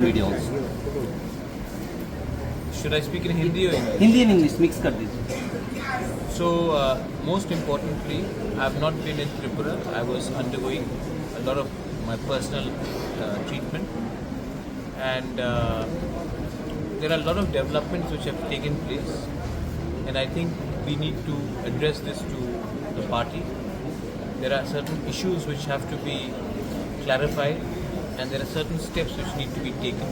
videos. Should I speak in Hindi or English? Hindi and English mix कर दीजिए. So, most importantly, I have not been in Tripura. I was undergoing a lot of my personal treatment, and there are a lot of developments which have taken place, and I think we need to address this to the party. There are certain issues which have to be clarified, and there are certain steps which need to be taken.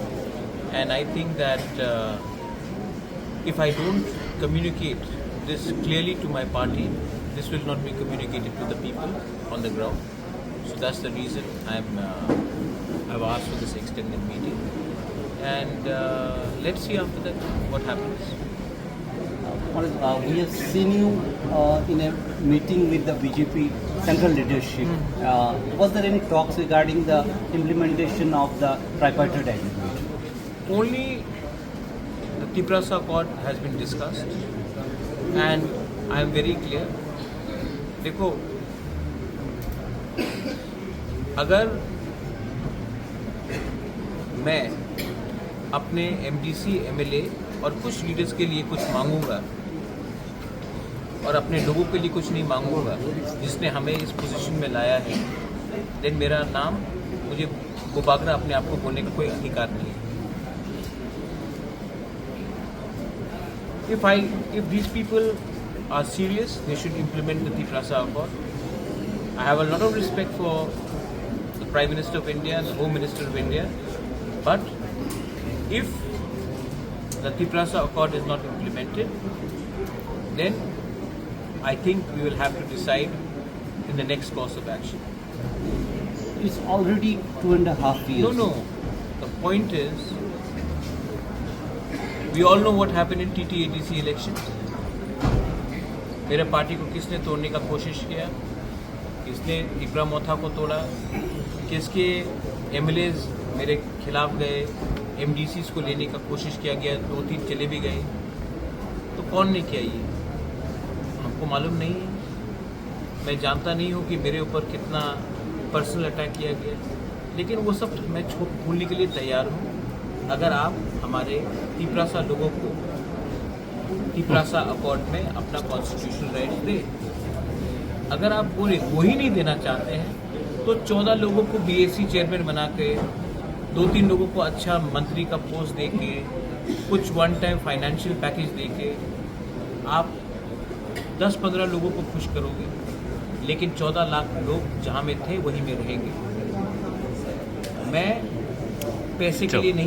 And I think that if I don't communicate this clearly to my party, this will not be communicated to the people on the ground. So that's the reason I've asked for this extended meeting, and let's see after that what happens. We have seen you in a meeting with the BJP central leadership. Was there any talks regarding the implementation of the tripartite agreement? Only the Tiprasa Accord has been discussed, and I am very clear. देखो, अगर मैं अपने MDC, MLA और कुछ leaders के लिए कुछ मांगूंगा और अपने लोगों के लिए कुछ नहीं मांगूंगा, जिसने हमें इस पोजीशन में लाया है, देन मेरा नाम, मुझे गोबागरा अपने आप को बोलने का कोई अधिकार नहीं है. If these people are serious, they should implement the Tiprasa Accord. I have a lot of respect for the Prime Minister of India and the Home Minister of India, but if the Tiprasa Accord is not implemented, then I think we will have to decide in the next course of action. It's already 2.5 years. No. The point is, we all know what happened in TTADC elections. मेरे party को किसने तोड़ने का कोशिश किया, किसने इब्राहिम मोथा को तोड़ा, किसके MLAs मेरे खिलाफ गए, MDCs को लेने का कोशिश किया गया, 2-3 चले भी गए. तो कौन ने किया ये हमको मालूम नहीं है. मैं जानता नहीं हूँ कि मेरे ऊपर कितना पर्सनल अटैक किया गया, लेकिन वो सब मैं भूलने के लिए तैयार हूँ अगर आप हमारे तिप्रासा लोगों को तिप्रासा अकॉर्ड में अपना कॉन्स्टिट्यूशनल राइट्स दे. अगर आप वो ही नहीं देना चाहते हैं तो 14 लोगों को BAC चेयरमैन बना के, 2-3 लोगों को अच्छा मंत्री का पोस्ट दे के, कुछ वन टाइम फाइनेंशियल पैकेज दे के आप 10-15 लोगों को खुश करोगे, लेकिन 14 लाख लोग जहाँ में थे वहीं में रहेंगे. मैं पैसे के लिए नहीं